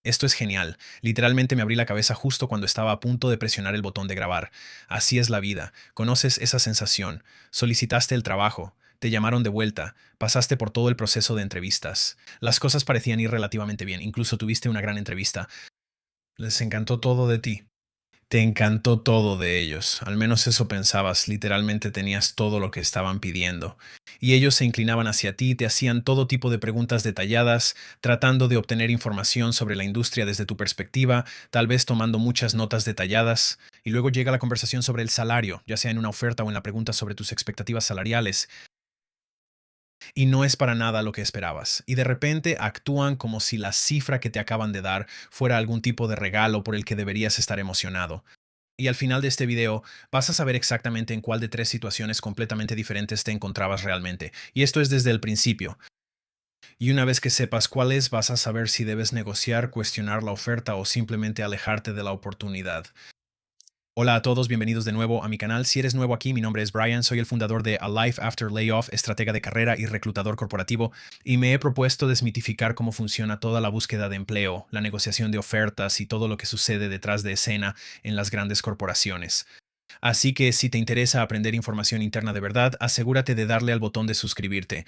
Esto es genial. Literalmente me abrí la cabeza justo cuando estaba a punto de presionar el botón de grabar. Así es la vida. Conoces esa sensación. Solicitaste el trabajo. Te llamaron de vuelta. Pasaste por todo el proceso de entrevistas. Las cosas parecían ir relativamente bien. Incluso tuviste una gran entrevista. Les encantó todo de ti. Te encantó todo de ellos, al menos eso pensabas, literalmente tenías todo lo que estaban pidiendo. Y ellos se inclinaban hacia ti, te hacían todo tipo de preguntas detalladas, tratando de obtener información sobre la industria desde tu perspectiva, tal vez tomando muchas notas detalladas. Y luego llega la conversación sobre el salario, ya sea en una oferta o en la pregunta sobre tus expectativas salariales, y no es para nada lo que esperabas. Y de repente actúan como si la cifra que te acaban de dar fuera algún tipo de regalo por el que deberías estar emocionado. Y al final de este video vas a saber exactamente en cuál de tres situaciones completamente diferentes te encontrabas realmente. Y esto es desde el principio. Y una vez que sepas cuál es, vas a saber si debes negociar, cuestionar la oferta o simplemente alejarte de la oportunidad. Hola a todos, bienvenidos de nuevo a mi canal. Si eres nuevo aquí, mi nombre es Brian, soy el fundador de A Life After Layoff, estratega de carrera y reclutador corporativo, y me he propuesto desmitificar cómo funciona toda la búsqueda de empleo, la negociación de ofertas y todo lo que sucede detrás de escena en las grandes corporaciones. Así que si te interesa aprender información interna de verdad, asegúrate de darle al botón de suscribirte.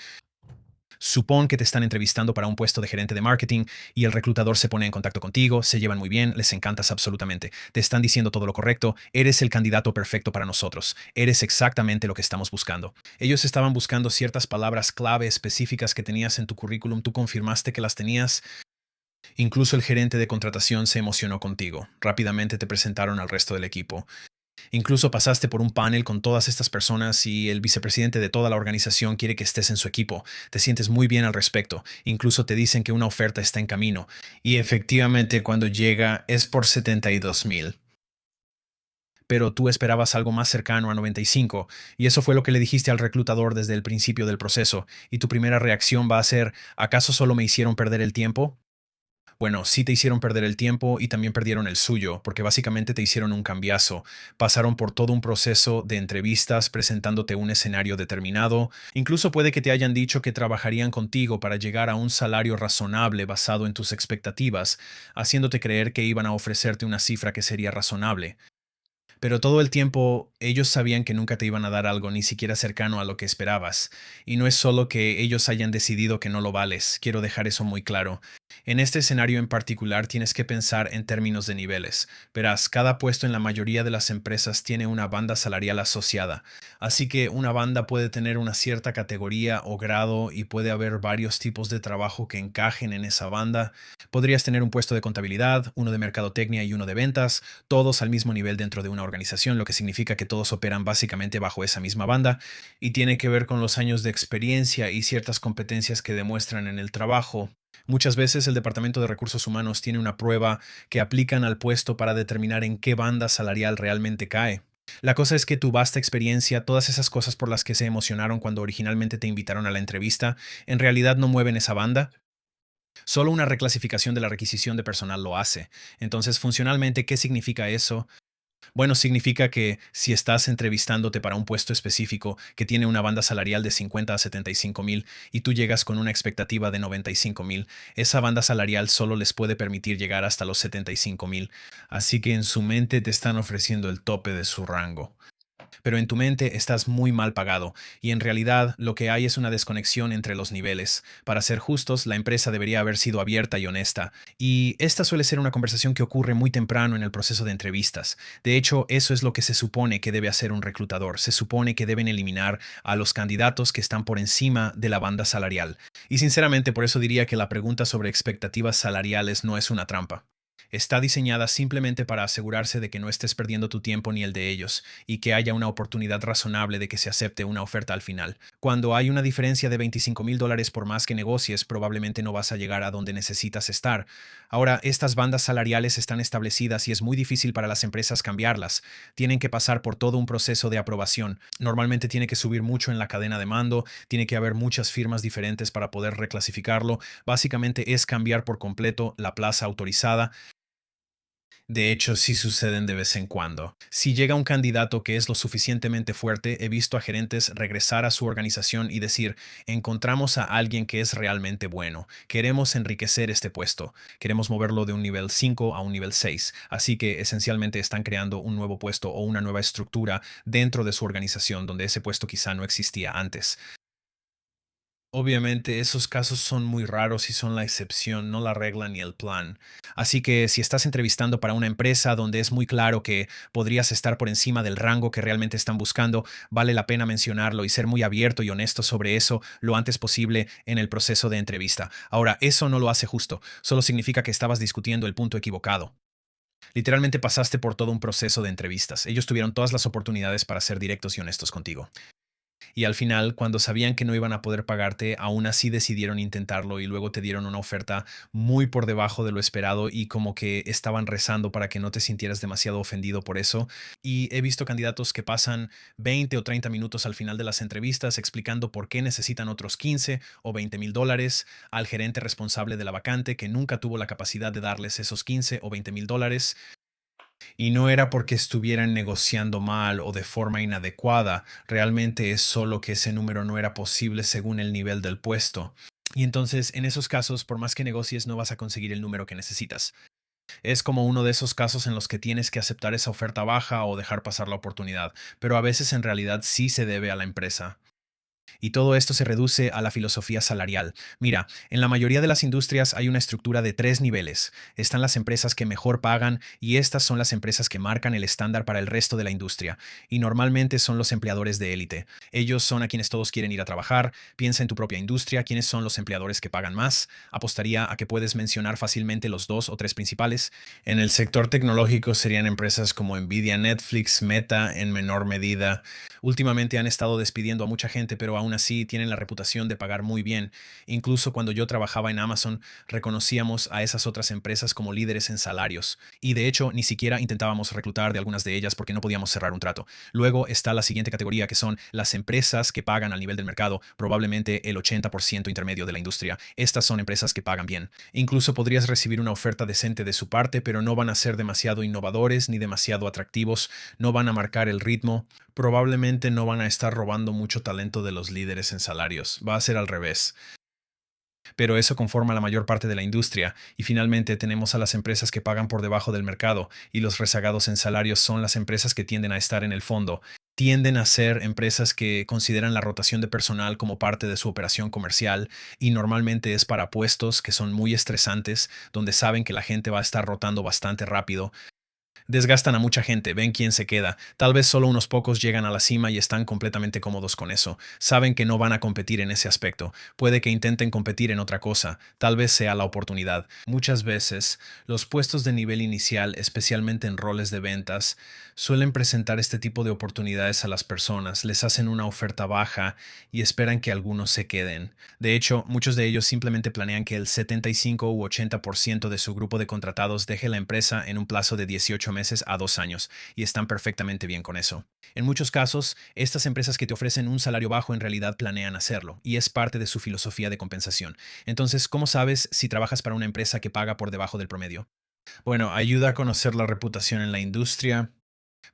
Supón que te están entrevistando para un puesto de gerente de marketing y el reclutador se pone en contacto contigo, se llevan muy bien, les encantas absolutamente, te están diciendo todo lo correcto, eres el candidato perfecto para nosotros, eres exactamente lo que estamos buscando. Ellos estaban buscando ciertas palabras clave específicas que tenías en tu currículum, tú confirmaste que las tenías. Incluso el gerente de contratación se emocionó contigo. Rápidamente te presentaron al resto del equipo. Incluso pasaste por un panel con todas estas personas y el vicepresidente de toda la organización quiere que estés en su equipo. Te sientes muy bien al respecto. Incluso te dicen que una oferta está en camino. Y efectivamente cuando llega es por 72,000. Pero tú esperabas algo más cercano a 95, y eso fue lo que le dijiste al reclutador desde el principio del proceso. Y tu primera reacción va a ser, ¿acaso solo me hicieron perder el tiempo? Bueno, sí te hicieron perder el tiempo y también perdieron el suyo, porque básicamente te hicieron un cambiazo. Pasaron por todo un proceso de entrevistas presentándote un escenario determinado. Incluso puede que te hayan dicho que trabajarían contigo para llegar a un salario razonable basado en tus expectativas, haciéndote creer que iban a ofrecerte una cifra que sería razonable. Pero todo el tiempo ellos sabían que nunca te iban a dar algo ni siquiera cercano a lo que esperabas. Y no es solo que ellos hayan decidido que no lo vales, quiero dejar eso muy claro. En este escenario en particular tienes que pensar en términos de niveles. Verás, cada puesto en la mayoría de las empresas tiene una banda salarial asociada. Así que una banda puede tener una cierta categoría o grado y puede haber varios tipos de trabajo que encajen en esa banda. Podrías tener un puesto de contabilidad, uno de mercadotecnia y uno de ventas, todos al mismo nivel dentro de una organización, lo que significa que todos operan básicamente bajo esa misma banda y tiene que ver con los años de experiencia y ciertas competencias que demuestran en el trabajo. Muchas veces el Departamento de Recursos Humanos tiene una prueba que aplican al puesto para determinar en qué banda salarial realmente cae. La cosa es que tu vasta experiencia, todas esas cosas por las que se emocionaron cuando originalmente te invitaron a la entrevista, en realidad no mueven esa banda. Solo una reclasificación de la requisición de personal lo hace. Entonces, funcionalmente, ¿qué significa eso? Bueno, significa que si estás entrevistándote para un puesto específico que tiene una banda salarial de 50 a 75,000 y tú llegas con una expectativa de 95,000, esa banda salarial solo les puede permitir llegar hasta los 75,000. Así que en su mente te están ofreciendo el tope de su rango, pero en tu mente estás muy mal pagado y en realidad lo que hay es una desconexión entre los niveles. Para ser justos, la empresa debería haber sido abierta y honesta, y esta suele ser una conversación que ocurre muy temprano en el proceso de entrevistas. De hecho, eso es lo que se supone que debe hacer un reclutador. Se supone que deben eliminar a los candidatos que están por encima de la banda salarial. Y sinceramente, por eso diría que la pregunta sobre expectativas salariales no es una trampa. Está diseñada simplemente para asegurarse de que no estés perdiendo tu tiempo ni el de ellos, y que haya una oportunidad razonable de que se acepte una oferta al final. Cuando hay una diferencia de $25,000 por más que negocies, probablemente no vas a llegar a donde necesitas estar. Ahora, estas bandas salariales están establecidas y es muy difícil para las empresas cambiarlas. Tienen que pasar por todo un proceso de aprobación. Normalmente tiene que subir mucho en la cadena de mando, tiene que haber muchas firmas diferentes para poder reclasificarlo. Básicamente es cambiar por completo la plaza autorizada. De hecho, sí suceden de vez en cuando. Si llega un candidato que es lo suficientemente fuerte, he visto a gerentes regresar a su organización y decir, encontramos a alguien que es realmente bueno, queremos enriquecer este puesto, queremos moverlo de un nivel 5 a un nivel 6. Así que esencialmente están creando un nuevo puesto o una nueva estructura dentro de su organización donde ese puesto quizá no existía antes. Obviamente, esos casos son muy raros y son la excepción, no la regla ni el plan. Así que si estás entrevistando para una empresa donde es muy claro que podrías estar por encima del rango que realmente están buscando, vale la pena mencionarlo y ser muy abierto y honesto sobre eso lo antes posible en el proceso de entrevista. Ahora, eso no lo hace justo, solo significa que estabas discutiendo el punto equivocado. Literalmente pasaste por todo un proceso de entrevistas. Ellos tuvieron todas las oportunidades para ser directos y honestos contigo. Y al final, cuando sabían que no iban a poder pagarte, aún así decidieron intentarlo y luego te dieron una oferta muy por debajo de lo esperado y como que estaban rezando para que no te sintieras demasiado ofendido por eso. Y he visto candidatos que pasan 20 o 30 minutos al final de las entrevistas explicando por qué necesitan otros 15 o $20,000 al gerente responsable de la vacante que nunca tuvo la capacidad de darles esos 15 o $20,000 y no era porque estuvieran negociando mal o de forma inadecuada, realmente es solo que ese número no era posible según el nivel del puesto. Y entonces, en esos casos, por más que negocies, no vas a conseguir el número que necesitas. Es como uno de esos casos en los que tienes que aceptar esa oferta baja o dejar pasar la oportunidad, pero a veces en realidad sí se debe a la empresa. Y todo esto se reduce a la filosofía salarial. Mira, en la mayoría de las industrias hay una estructura de tres niveles. Están las empresas que mejor pagan y estas son las empresas que marcan el estándar para el resto de la industria. Y normalmente son los empleadores de élite. Ellos son a quienes todos quieren ir a trabajar. Piensa en tu propia industria, quiénes son los empleadores que pagan más. Apostaría a que puedes mencionar fácilmente los dos o tres principales. En el sector tecnológico serían empresas como Nvidia, Netflix, Meta en menor medida. Últimamente han estado despidiendo a mucha gente, pero aún así tienen la reputación de pagar muy bien. Incluso cuando yo trabajaba en Amazon, reconocíamos a esas otras empresas como líderes en salarios. Y de hecho, ni siquiera intentábamos reclutar de algunas de ellas porque no podíamos cerrar un trato. Luego está la siguiente categoría, que son las empresas que pagan al nivel del mercado, probablemente el 80% intermedio de la industria. Estas son empresas que pagan bien. Incluso podrías recibir una oferta decente de su parte, pero no van a ser demasiado innovadores ni demasiado atractivos, no van a marcar el ritmo, probablemente no van a estar robando mucho talento de los líderes en salarios, va a ser al revés. Pero eso conforma la mayor parte de la industria, y finalmente tenemos a las empresas que pagan por debajo del mercado, y los rezagados en salarios son las empresas que tienden a estar en el fondo. Tienden a ser empresas que consideran la rotación de personal como parte de su operación comercial y normalmente es para puestos que son muy estresantes, donde saben que la gente va a estar rotando bastante rápido. Desgastan a mucha gente, ven quién se queda. Tal vez solo unos pocos llegan a la cima y están completamente cómodos con eso. Saben que no van a competir en ese aspecto. Puede que intenten competir en otra cosa. Tal vez sea la oportunidad. Muchas veces, los puestos de nivel inicial, especialmente en roles de ventas, suelen presentar este tipo de oportunidades a las personas. Les hacen una oferta baja y esperan que algunos se queden. De hecho, muchos de ellos simplemente planean que el 75 u 80% de su grupo de contratados deje la empresa en un plazo de 18 meses a 2 años, y están perfectamente bien con eso. En muchos casos, estas empresas que te ofrecen un salario bajo en realidad planean hacerlo, y es parte de su filosofía de compensación. Entonces, ¿cómo sabes si trabajas para una empresa que paga por debajo del promedio? Bueno, ayuda a conocer la reputación en la industria.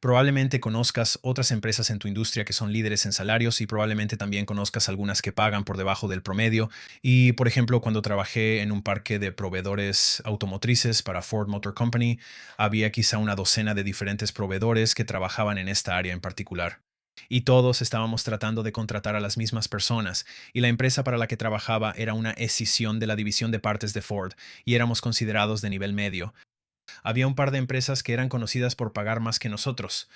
Probablemente conozcas otras empresas en tu industria que son líderes en salarios y probablemente también conozcas algunas que pagan por debajo del promedio. Y, por ejemplo, cuando trabajé en un parque de proveedores automotrices para Ford Motor Company, había quizá una docena de diferentes proveedores que trabajaban en esta área en particular. Y todos estábamos tratando de contratar a las mismas personas, y la empresa para la que trabajaba era una escisión de la división de partes de Ford, y éramos considerados de nivel medio. Había un par de empresas que eran conocidas por pagar más que nosotros,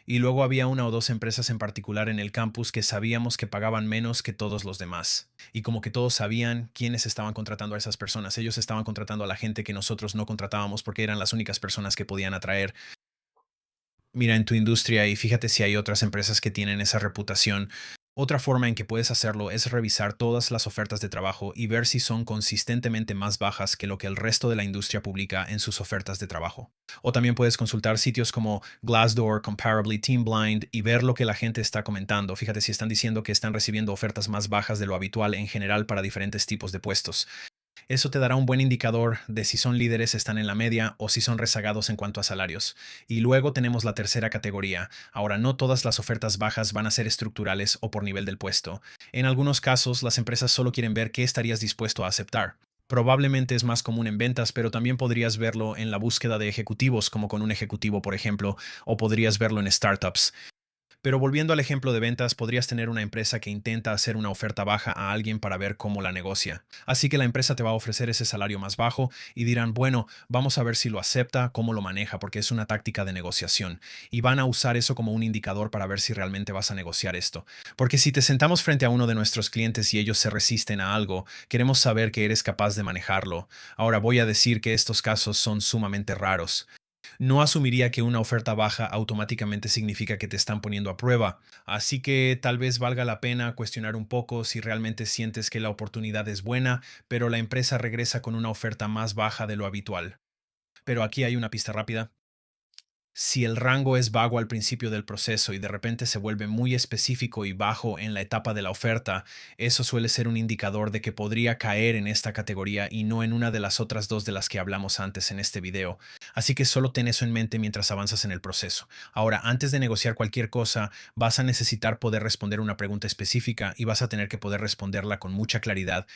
y luego había una o dos empresas en particular en el campus que sabíamos que pagaban menos que todos los demás. Y como que todos sabían quiénes estaban contratando a esas personas. Ellos estaban contratando a la gente que nosotros no contratábamos porque eran las únicas personas que podían atraer. Mira en tu industria y fíjate si hay otras empresas que tienen esa reputación. Otra forma en que puedes hacerlo es revisar todas las ofertas de trabajo y ver si son consistentemente más bajas que lo que el resto de la industria publica en sus ofertas de trabajo. O también puedes consultar sitios como Glassdoor, Comparably, TeamBlind y ver lo que la gente está comentando. Fíjate si están diciendo que están recibiendo ofertas más bajas de lo habitual en general para diferentes tipos de puestos. Eso te dará un buen indicador de si son líderes, están en la media o si son rezagados en cuanto a salarios. Y luego tenemos la tercera categoría. Ahora, no todas las ofertas bajas van a ser estructurales o por nivel del puesto. En algunos casos, las empresas solo quieren ver qué estarías dispuesto a aceptar. Probablemente es más común en ventas, pero también podrías verlo en la búsqueda de ejecutivos, como con un ejecutivo, por ejemplo, o podrías verlo en startups. Pero volviendo al ejemplo de ventas, podrías tener una empresa que intenta hacer una oferta baja a alguien para ver cómo la negocia. Así que la empresa te va a ofrecer ese salario más bajo y dirán, bueno, vamos a ver si lo acepta, cómo lo maneja, porque es una táctica de negociación. Y van a usar eso como un indicador para ver si realmente vas a negociar esto. Porque si te sentamos frente a uno de nuestros clientes y ellos se resisten a algo, queremos saber que eres capaz de manejarlo. Ahora voy a decir que estos casos son sumamente raros. No asumiría que una oferta baja automáticamente significa que te están poniendo a prueba, así que tal vez valga la pena cuestionar un poco si realmente sientes que la oportunidad es buena, pero la empresa regresa con una oferta más baja de lo habitual. Pero aquí hay una pista rápida. Si el rango es vago al principio del proceso y de repente se vuelve muy específico y bajo en la etapa de la oferta, eso suele ser un indicador de que podría caer en esta categoría y no en una de las otras dos de las que hablamos antes en este video. Así que solo ten eso en mente mientras avanzas en el proceso. Ahora, antes de negociar cualquier cosa, vas a necesitar poder responder una pregunta específica y vas a tener que poder responderla con mucha claridad.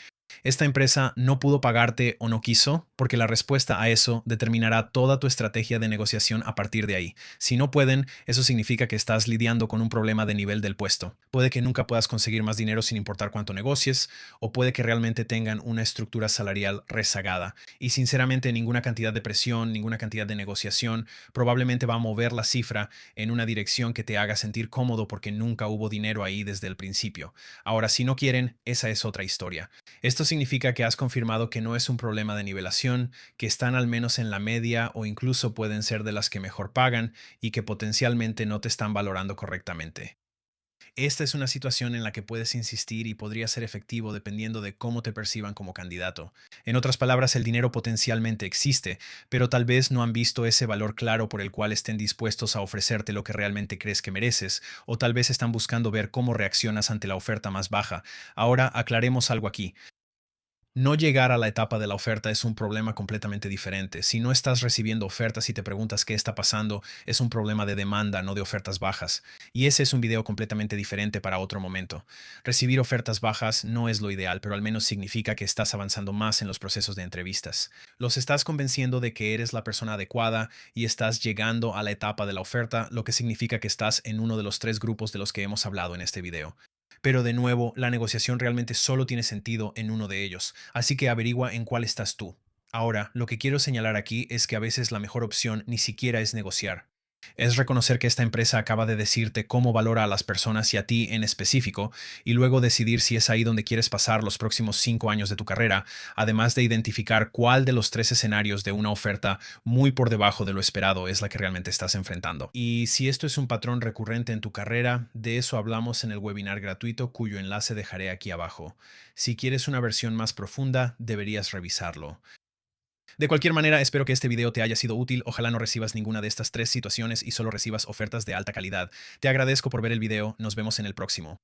Esta empresa no pudo pagarte o no quiso, porque la respuesta a eso determinará toda tu estrategia de negociación a partir de ahí. Si no pueden, eso significa que estás lidiando con un problema de nivel del puesto. Puede que nunca puedas conseguir más dinero sin importar cuánto negocies, o puede que realmente tengan una estructura salarial rezagada. Y sinceramente, ninguna cantidad de presión, ninguna cantidad de negociación probablemente va a mover la cifra en una dirección que te haga sentir cómodo porque nunca hubo dinero ahí desde el principio. Ahora, si no quieren, esa es otra historia. Esto significa que has confirmado que no es un problema de nivelación, que están al menos en la media o incluso pueden ser de las que mejor pagan y que potencialmente no te están valorando correctamente. Esta es una situación en la que puedes insistir y podría ser efectivo dependiendo de cómo te perciban como candidato. En otras palabras, el dinero potencialmente existe, pero tal vez no han visto ese valor claro por el cual estén dispuestos a ofrecerte lo que realmente crees que mereces, o tal vez están buscando ver cómo reaccionas ante la oferta más baja. Ahora aclaremos algo aquí. No llegar a la etapa de la oferta es un problema completamente diferente. Si no estás recibiendo ofertas y te preguntas qué está pasando, es un problema de demanda, no de ofertas bajas. Y ese es un video completamente diferente para otro momento. Recibir ofertas bajas no es lo ideal, pero al menos significa que estás avanzando más en los procesos de entrevistas. Los estás convenciendo de que eres la persona adecuada y estás llegando a la etapa de la oferta, lo que significa que estás en uno de los tres grupos de los que hemos hablado en este video. Pero de nuevo, la negociación realmente solo tiene sentido en uno de ellos, así que averigua en cuál estás tú. Ahora, lo que quiero señalar aquí es que a veces la mejor opción ni siquiera es negociar. Es reconocer que esta empresa acaba de decirte cómo valora a las personas y a ti en específico, y luego decidir si es ahí donde quieres pasar los próximos 5 años de tu carrera, además de identificar cuál de los tres escenarios de una oferta muy por debajo de lo esperado es la que realmente estás enfrentando. Y si esto es un patrón recurrente en tu carrera, de eso hablamos en el webinar gratuito cuyo enlace dejaré aquí abajo. Si quieres una versión más profunda, deberías revisarlo. De cualquier manera, espero que este video te haya sido útil. Ojalá no recibas ninguna de estas tres situaciones y solo recibas ofertas de alta calidad. Te agradezco por ver el video. Nos vemos en el próximo.